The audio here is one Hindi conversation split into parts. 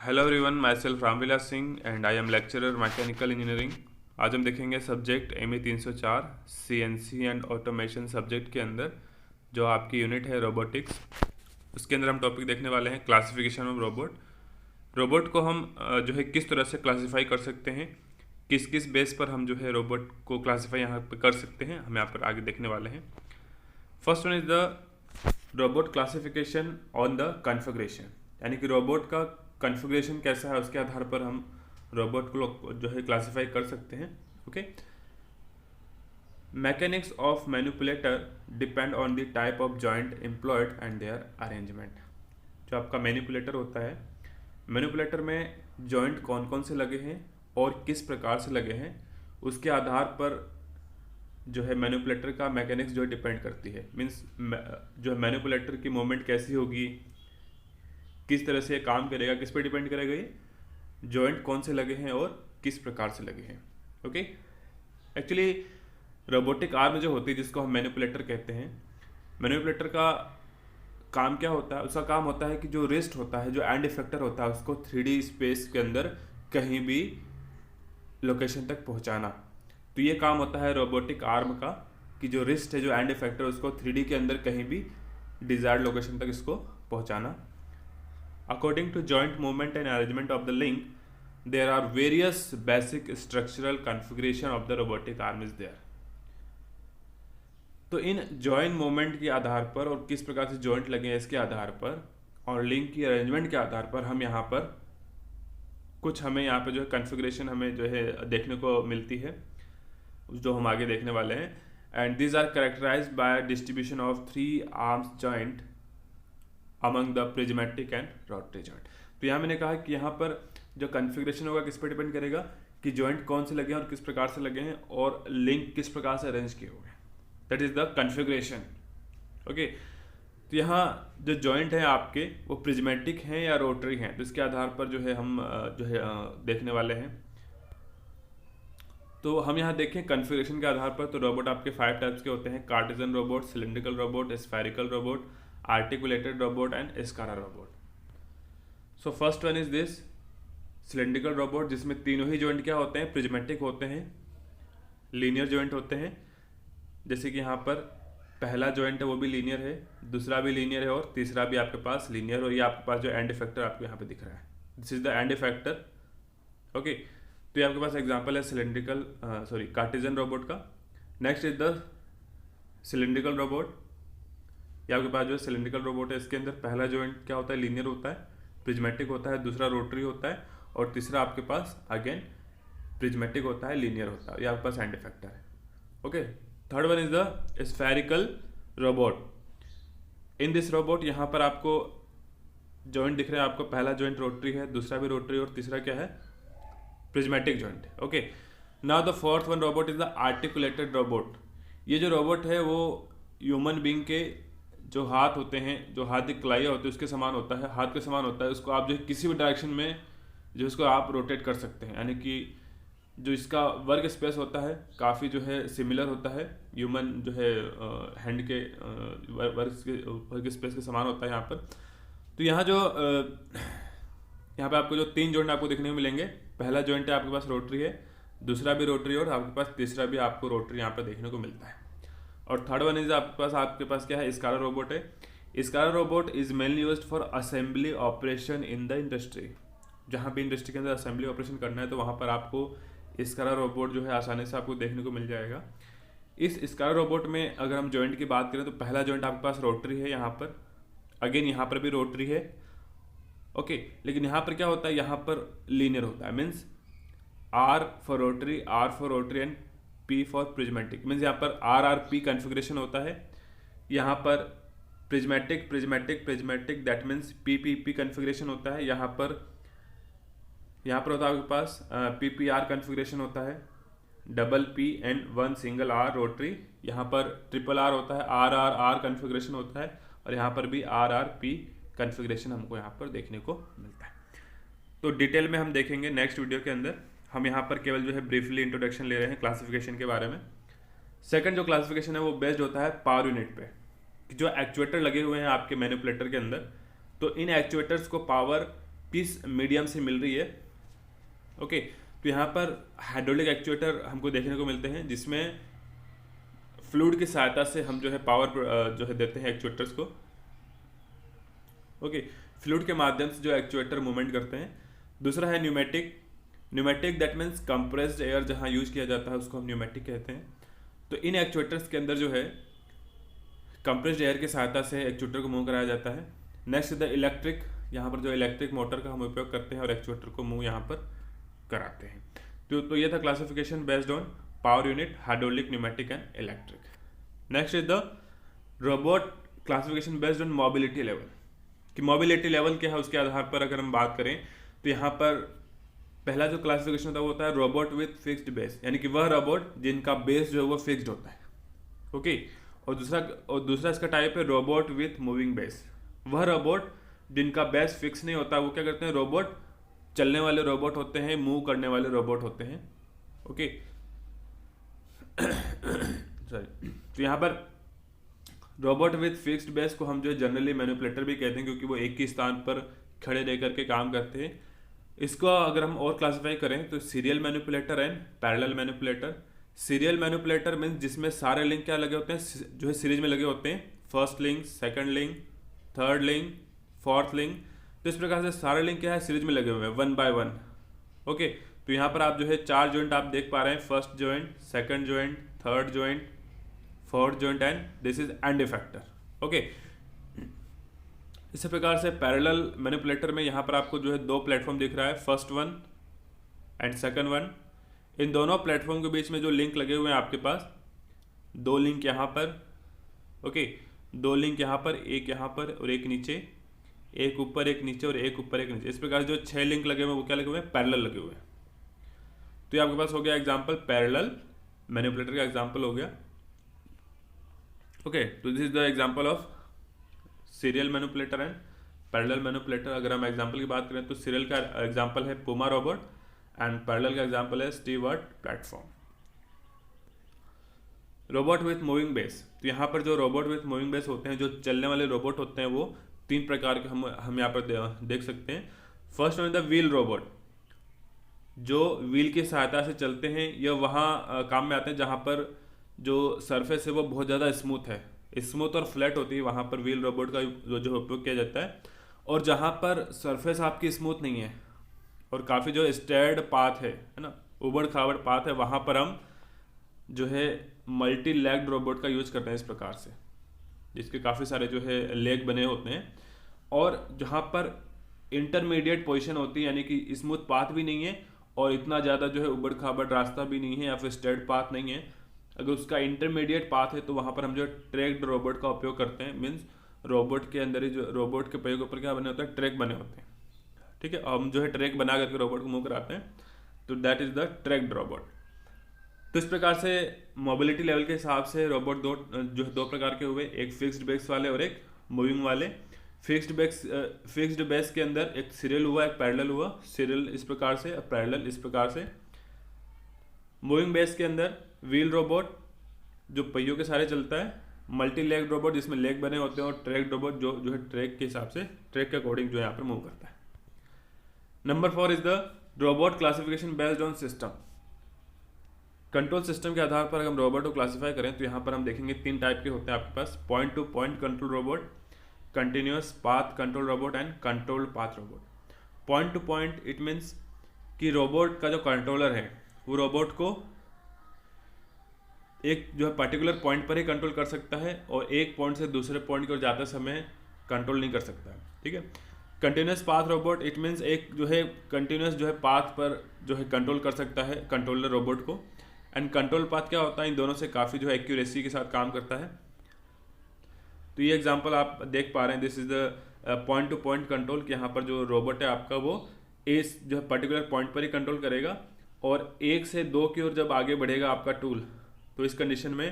Hello everyone, my self Ramvilas Singh and I am lecturer mechanical engineering. आज हम देखेंगे subject ME 304 CNC and automation subject के अंदर जो आपकी यूनिट है रोबोटिक्स। उसके अंदर हम टॉपिक देखने वाले हैं क्लासिफिकेशन ऑफ रोबोट। रोबोट को हम जो है किस तरह से क्लासीफाई कर सकते हैं, किस किस बेस पर हम जो है रोबोट को क्लासीफाई यहाँ पर कर सकते हैं, हम यहाँ पर आगे देखने वाले हैं। First one is the robot classification on the configuration, यानी कि रोबोट का कॉन्फ़िगरेशन कैसा है उसके आधार पर हम रोबोट को जो है क्लासिफाई कर सकते हैं। Okay, mechanics of manipulator depend on the type of joint employed and their arrangement. जो आपका मैनिपुलेटर होता है, मैनिपुलेटर में जॉइंट कौन कौन से लगे हैं और किस प्रकार से लगे हैं, उसके आधार पर जो है मैनिपुलेटर का मैकेनिक्स जो डिपेंड करती है। मीन्स जो है मैनिपुलेटर की मूवमेंट कैसी होगी, किस तरह से ये काम करेगा, किस पर डिपेंड करेगा, ये जॉइंट कौन से लगे हैं और किस प्रकार से लगे हैं। ओके, एक्चुअली रोबोटिक आर्म जो होती है जिसको हम मैनिपुलेटर कहते हैं, मैनिपुलेटर का काम क्या होता है? उसका काम होता है कि जो रिस्ट होता है, जो एंड इफेक्टर होता है, उसको 3D स्पेस के अंदर कहीं भी लोकेशन तक पहुंचाना। तो ये काम होता है रोबोटिक आर्म का कि जो रिस्ट है, जो एंड इफेक्टर, उसको 3D के अंदर कहीं भी डिजायर्ड लोकेशन तक इसको पहुंचाना। According to joint movement and arrangement of the link, there are various basic structural configuration of the robotic arm is there. तो इन जॉइंट मूवमेंट के आधार पर और किस प्रकार से जॉइंट लगे हैं इसके आधार पर और लिंक की अरेंजमेंट के आधार पर हम यहाँ पर कुछ हमें यहाँ पर जो है कॉन्फ़िगरेशन हमें जो है देखने को मिलती है, जो हम आगे देखने वाले हैं। And these are characterised by distribution of 3 arms joint among the prismatic and rotary joint. तो यहाँ मैंने कहा कि यहाँ पर जो कॉन्फ़िगरेशन होगा किस पर डिपेंड करेगा कि जॉइंट कौन से लगे हैं और किस प्रकार से लगे हैं और लिंक किस प्रकार से अरेंज किए हुए हैं। That is the configuration. Okay, तो यहाँ जो जॉइंट है आपके वो प्रिज्मेटिक हैं या रोटरी हैं, तो इसके आधार पर जो है हम जो है देखने वाले हैं। तो हम यहाँ देखें कॉन्फ़िगरेशन के आधार पर, तो रोबोट आपके 5 टाइप्स के होते हैं: Cartesian robot, cylindrical robot, spherical robot, articulated robot and SCARA robot. So first one is this cylindrical robot, जिसमें तीनों ही जॉइंट क्या होते हैं? प्रिज्मेटिक होते हैं, लीनियर जॉइंट होते हैं। जैसे कि यहाँ पर पहला जॉइंट है वो भी लीनियर है, दूसरा भी लीनियर है और तीसरा भी आपके पास लीनियर, और ये आपके पास जो एंड इफेक्टर आपको यहाँ पे दिख रहा है, this is the end effector. Okay, तो ये आपके पास एग्जाम्पल है सिलिंड्रिकल कार्टेसियन रोबोट का। Next is the cylindrical robot. ये आपके पास जो सिलिंड्रिकल रोबोट है, इसके अंदर पहला जॉइंट क्या होता है? लीनियर होता है, प्रिज्मेटिक होता है, दूसरा रोटरी होता है और तीसरा आपके पास अगेन प्रिज्मेटिक होता है, लीनियर होता है। ये आपके पास एंड इफेक्टर है। Okay, third one is the spherical robot. In this robot यहाँ पर आपको जॉइंट दिख रहे हैं, आपको पहला जॉइंट रोटरी है, दूसरा भी रोटरी और तीसरा क्या है? Prismatic joint. Okay, now the fourth one robot is the articulated robot. ये जो रोबोट है वो ह्यूमन बींग के जो हाथ होते हैं, जो हाथ की कलाइयाँ होती है उसके समान होता है, हाथ के समान होता है। उसको आप जो किसी भी डायरेक्शन में जो इसको आप रोटेट कर सकते हैं, यानी कि जो इसका वर्क स्पेस होता है काफ़ी जो है सिमिलर होता है ह्यूमन जो है हैंड के वर्क स्पेस के समान होता है यहाँ पर। तो यहाँ जो यहाँ पे आपको जो 3 जॉइंट आपको देखने को मिलेंगे, पहला जॉइंट है आपके पास रोटरी है, दूसरा भी रोटरी और आपके पास तीसरा भी आपको रोटरी यहाँ पर देखने को मिलता है। और थर्ड वन इज आपके पास क्या है? स्कारा रोबोट है। SCARA robot is mainly used for assembly operation in the industry. जहाँ भी इंडस्ट्री के अंदर असेंबली ऑपरेशन करना है तो वहाँ पर आपको स्कारा रोबोट जो है आसानी से आपको देखने को मिल जाएगा। इस स्कारा रोबोट में अगर हम जॉइंट की बात करें तो पहला जॉइंट आपके पास रोटरी है, यहाँ पर अगेन यहाँ पर भी रोटरी है। ओके, लेकिन यहाँ पर क्या होता है? यहाँ पर लीनियर होता है, means R for rotary and P for prismatic. Means यहाँ पर RRP कॉन्फ़िगरेशन होता है, यहाँ पर prismatic that means PPP configuration होता है, यहाँ पर होता है आपके पास PPR कॉन्फ़िगरेशन होता है, double P and 1 single R rotary. यहाँ पर ट्रिपल R होता है, RRR कॉन्फ़िगरेशन होता है और यहाँ पर भी RRP कॉन्फ़िगरेशन हमको यहाँ पर देखने को मिलता है। तो डिटेल में हम देखेंगे नेक्स्ट वीडियो के अंदर। हम यहाँ पर केवल जो है ब्रीफली इंट्रोडक्शन ले रहे हैं क्लासिफिकेशन के बारे में। सेकंड जो क्लासिफिकेशन है वो बेस्ड होता है पावर यूनिट पे, कि जो एक्चुएटर लगे हुए हैं आपके मैनिपुलेटर के अंदर, तो इन एक्चुएटर्स को पावर किस मीडियम से मिल रही है। ओके, तो यहाँ पर हाइड्रोलिक एक्चुएटर हमको देखने को मिलते हैं जिसमें फ्लूइड की सहायता से हम जो है पावर जो है देते हैं एक्चुएटर्स को। ओके, फ्लूइड के माध्यम से जो एक्चुएटर मूवमेंट करते हैं। दूसरा है pneumatic. Pneumatic that means compressed air जहाँ यूज किया जाता है उसको हम न्यूमेटिक कहते हैं। तो इन एक्चुएटर्स के अंदर जो है कंप्रेस्ड एयर की सहायता से एक्चुएटर को मूव कराया जाता है। नेक्स्ट द इलेक्ट्रिक, यहाँ पर जो इलेक्ट्रिक मोटर का हम उपयोग करते हैं और एक्चुएटर को मूव यहाँ पर कराते हैं। तो ये था classification based on power unit, hydraulic, pneumatic and electric. Next is the robot classification based on mobility level, कि मोबिलिटी लेवल क्या है उसके आधार पर अगर हम बात करें तो यहाँ पर पहला जो क्लासिफिकेशन होता है वो होता है रोबोट विथ फिक्स्ड बेस, यानी कि वह रोबोट जिनका बेस जो है वो फिक्स्ड होता है। ओके, और दूसरा इसका टाइप है रोबोट विथ मूविंग बेस। वह रोबोट जिनका बेस फिक्स नहीं होता वो क्या करते हैं, रोबोट चलने वाले रोबोट होते हैं, मूव करने वाले रोबोट होते हैं। ओके सॉरी, तो यहाँ पर रोबोट विथ फिक्स्ड बेस को हम जो है जनरली मैनिपुलेटर भी कहते हैं, क्योंकि वो एक ही स्थान पर खड़े रह करके काम करते हैं। इसको अगर हम और क्लासिफाई करें तो serial manipulator and parallel manipulator. Serial manipulator means जिसमें सारे लिंक क्या लगे होते हैं, जो है सीरीज में लगे होते हैं, first link, second link, third link, fourth link. तो इस प्रकार से सारे लिंक क्या है, सीरीज में लगे हुए हैं, वन बाय वन। ओके, तो यहाँ पर आप जो है 4 जॉइंट आप देख पा रहे हैं, first joint, second joint, third joint, fourth joint and this is and effector. Okay, इसी प्रकार से पैरेलल मैनिपुलेटर में यहाँ पर आपको जो है 2 प्लेटफॉर्म दिख रहा है, first one and second one. इन दोनों प्लेटफॉर्म के बीच में जो लिंक लगे हुए हैं आपके पास, 2 लिंक यहाँ पर, ओके, 2 लिंक यहाँ पर, एक यहाँ पर और एक नीचे, एक ऊपर एक नीचे और एक ऊपर एक नीचे। इस प्रकार जो 6 लिंक लगे हुए हैं वो क्या लगे हुए हैं, पैरेलल लगे हुए हैं। तो ये आपके पास हो गया एग्जाम्पल, पैरेलल मैनिपुलेटर का एग्जाम्पल हो गया। ओके, तो this is the example of serial manipulator and parallel manipulator. अगर हम एग्जाम्पल की बात करें तो सीरियल का एग्जाम्पल है पुमा रोबोट एंड पैरेलल का एग्जाम्पल है Stewart platform. Robot with moving base, तो यहाँ पर जो रोबोट विथ मूविंग बेस होते हैं, जो चलने वाले रोबोट होते हैं, वो 3 प्रकार के हम यहाँ पर देख सकते हैं। First one the wheel robot, जो व्हील की सहायता से चलते हैं। यह वहाँ काम में आते हैं जहाँ पर जो सरफेस है वो बहुत ज़्यादा स्मूथ है, स्मूथ और फ्लैट होती है, वहाँ पर व्हील रोबोट का जो उपयोग किया जाता है। और जहाँ पर सरफेस आपकी स्मूथ नहीं है और काफ़ी जो स्टेयर्ड पाथ है ना, उबड़ खाबड़ पाथ है, वहाँ पर हम जो है मल्टी लेग्ड रोबोट का यूज करते हैं इस प्रकार से, जिसके काफ़ी सारे जो है लेग बने होते हैं। और जहाँ पर इंटरमीडिएट पोजीशन होती है, यानी कि स्मूथ पाथ भी नहीं है और इतना ज़्यादा जो है उबड़ खाबड़ रास्ता भी नहीं है या फिर स्टेयर्ड पाथ नहीं है, अगर उसका इंटरमीडिएट पाथ है तो वहाँ पर हम जो ट्रैक्ड रोबोट का उपयोग करते हैं। मीन्स रोबोट के अंदर ही जो रोबोट के पहियों के ऊपर क्या बने होता है, ट्रैक बने होते हैं। ठीक है, हम जो है ट्रैक बना करके रोबोट को मूव कराते हैं, तो that is the tracked robot. तो इस प्रकार से मोबिलिटी लेवल के हिसाब से रोबोट जो है 2 प्रकार के हुए, एक फिक्स्ड बेस वाले और एक मूविंग वाले। फिक्स्ड बेस के अंदर एक सीरियल हुआ, एक पैरेलल हुआ। सीरियल इस प्रकार से, पैरेलल इस प्रकार से। मूविंग बेस के अंदर व्हील रोबोट जो पहियों के सारे चलता है, मल्टी लेग रोबोट जिसमें लेग बने होते हैं, और ट्रैक रोबोट जो है ट्रैक के हिसाब से, ट्रैक के अकॉर्डिंग जो यहाँ पर मूव करता है। Number 4 is the robot classification based on system. Control system के आधार पर अगर हम रोबोट को क्लासीफाई करें तो यहाँ पर हम देखेंगे 3 टाइप के होते हैं आपके पास, point to point control robot, continuous path control robot and controlled path robot. Point to point it means कि रोबोट का जो कंट्रोलर है वो रोबोट को एक जो है पर्टिकुलर पॉइंट पर ही कंट्रोल कर सकता है और एक पॉइंट से दूसरे पॉइंट की ओर जाते समय कंट्रोल नहीं कर सकता है। ठीक है, continuous path robot it means एक जो है कंटिन्यूअस जो है पाथ पर जो है कंट्रोल कर सकता है कंट्रोलर रोबोट को। एंड कंट्रोल पाथ क्या होता है, इन दोनों से काफ़ी जो है एक्यूरेसी के साथ काम करता है। तो ये एग्जांपल आप देख पा रहे हैं, this is the point to point control, कि यहाँ पर जो रोबोट है आपका वो इस जो है पर्टिकुलर पॉइंट पर ही कंट्रोल करेगा और 1 से 2 की ओर जब आगे बढ़ेगा आपका टूल, तो इस कंडीशन में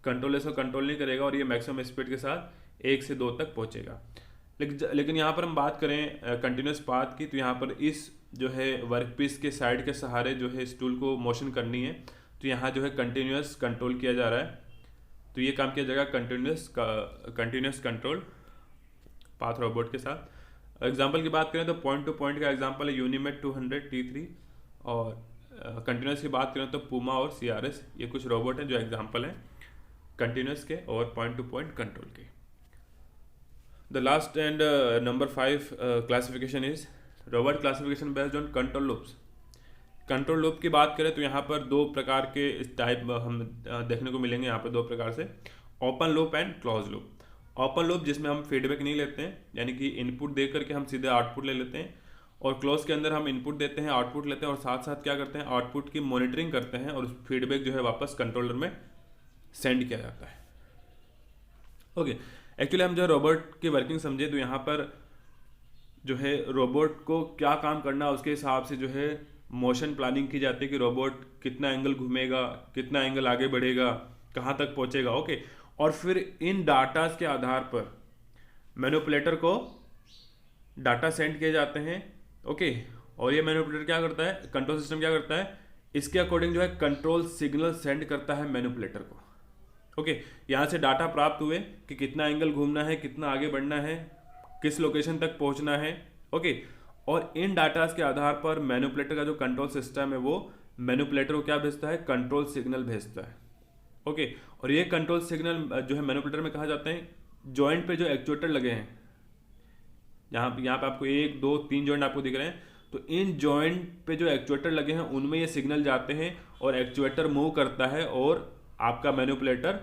कंट्रोलर से कंट्रोल नहीं करेगा और ये मैक्सिमम स्पीड के साथ 1 से 2 तक पहुँचेगा। लेकिन यहाँ पर हम बात करें कंटिन्यूस पाथ की, तो यहाँ पर इस जो है वर्कपीस के साइड के सहारे जो है इस टूल को मोशन करनी है, तो यहाँ जो है कंटिन्यूस कंट्रोल किया जा रहा है। तो ये काम किया जाएगा कंटिन्यूस कंट्रोल पाथ रोबोट के साथ। एग्जाम्पल की बात करें तो पॉइंट टू पॉइंट का एग्जाम्पल है यूनिमेट 200 T3, और कंटिन्यूस की बात करें तो पूमा और CRS, ये कुछ रोबोट हैं जो एग्जाम्पल हैं कंटिन्यूस के और पॉइंट टू पॉइंट कंट्रोल के। The last and number 5 classification is robot classification based on control loops. Control loop की बात करें तो यहाँ पर दो प्रकार के इस टाइप हम देखने को मिलेंगे यहाँ पर, दो प्रकार से, open loop and close loop. Open loop जिसमें हम फीडबैक नहीं लेते हैं, यानी कि इनपुट दे करके हम सीधे आउटपुट ले लेते हैं, और क्लोज के अंदर हम इनपुट देते हैं, आउटपुट लेते हैं, और साथ साथ क्या करते हैं, आउटपुट की मॉनिटरिंग करते हैं, और फीडबैक जो है वापस कंट्रोलर में सेंड किया जाता है। ओके, एक्चुअली हम जो रोबोट की वर्किंग समझे तो यहाँ पर जो है रोबोट को क्या काम करना है उसके हिसाब से जो है मोशन प्लानिंग की जाती है कि रोबोट कितना एंगल घूमेगा, कितना एंगल आगे बढ़ेगा, कहाँ तक पहुँचेगा। ओके, और फिर इन डाटास के आधार पर मैनिपुलेटर को डाटा सेंड किए जाते हैं। ओके, और ये मैनिपुलेटर क्या करता है, कंट्रोल सिस्टम क्या करता है, इसके अकॉर्डिंग जो है कंट्रोल सिग्नल सेंड करता है मैनिपुलेटर को। ओके, यहाँ से डाटा प्राप्त हुए कि कितना एंगल घूमना है, कितना आगे बढ़ना है, किस लोकेशन तक पहुंचना है। ओके, और इन डाटास के आधार पर मैनिपुलेटर का जो कंट्रोल सिस्टम है वो मैनिपुलेटर को क्या भेजता है, कंट्रोल सिग्नल भेजता है। ओके, और ये कंट्रोल सिग्नल जो है मैनिपुलेटर में कहा जाते हैं जॉइंट पे जो एक्चुएटर लगे हैं, यहाँ पे आपको 1 2 3 जॉइंट आपको दिख रहे हैं, तो इन जॉइंट पे जो एक्चुएटर लगे हैं उनमें ये सिग्नल जाते हैं और एक्चुएटर मूव करता है और आपका मैनिपुलेटर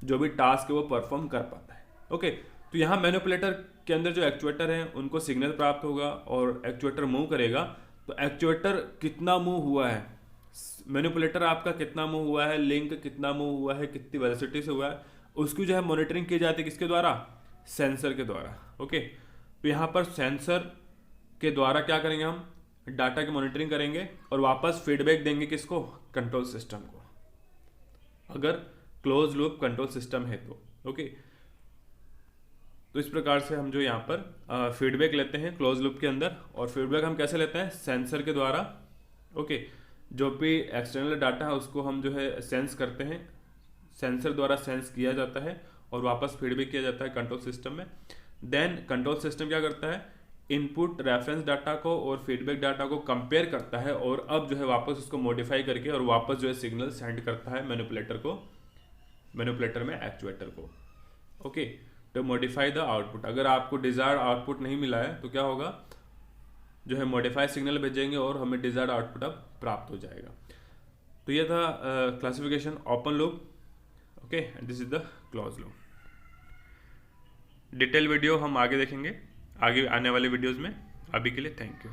जो भी टास्क है वो परफॉर्म कर पाता है। ओके, तो यहाँ मैनिपुलेटर के अंदर जो एक्चुएटर हैं उनको सिग्नल प्राप्त होगा और एक्चुएटर मूव करेगा। तो एक्चुएटर कितना मूव हुआ है, मैनिपुलेटर आपका कितना मूव हुआ है, लिंक कितना मूव हुआ है, कितनी वेलोसिटी से हुआ है, उसकी जो है मॉनिटरिंग की जाती है किसके द्वारा, सेंसर के द्वारा। ओके, तो यहाँ पर सेंसर के द्वारा क्या करेंगे, हम डाटा की मॉनिटरिंग करेंगे और वापस फीडबैक देंगे किसको, कंट्रोल सिस्टम को, अगर क्लोज लूप कंट्रोल सिस्टम है तो। ओके, तो इस प्रकार से हम जो यहाँ पर फीडबैक लेते हैं क्लोज लूप के अंदर, और फीडबैक हम कैसे लेते हैं, सेंसर के द्वारा। ओके, जो भी एक्सटर्नल डाटा है उसको हम जो है सेंस करते हैं, सेंसर द्वारा सेंस किया जाता है और वापस फीडबैक किया जाता है कंट्रोल सिस्टम में। देन कंट्रोल सिस्टम क्या करता है, इनपुट रेफरेंस डाटा को और फीडबैक डाटा को कंपेयर करता है और अब जो है वापस उसको मॉडिफाई करके और वापस जो है सिग्नल सेंड करता है मैनिपुलेटर को, मैनिपुलेटर में एक्चुएटर को। ओके, तो मॉडिफाई द आउटपुट, अगर आपको डिजायर्ड आउटपुट नहीं मिला है तो क्या होगा, जो है मॉडिफाई सिग्नल भेजेंगे और हमें डिजायर्ड आउटपुट अब प्राप्त हो जाएगा। तो ये था classification open loop. Okay, this is the close loop. Detail video हम आगे देखेंगे आगे आने वाले वीडियोस में। अभी के लिए थैंक यू।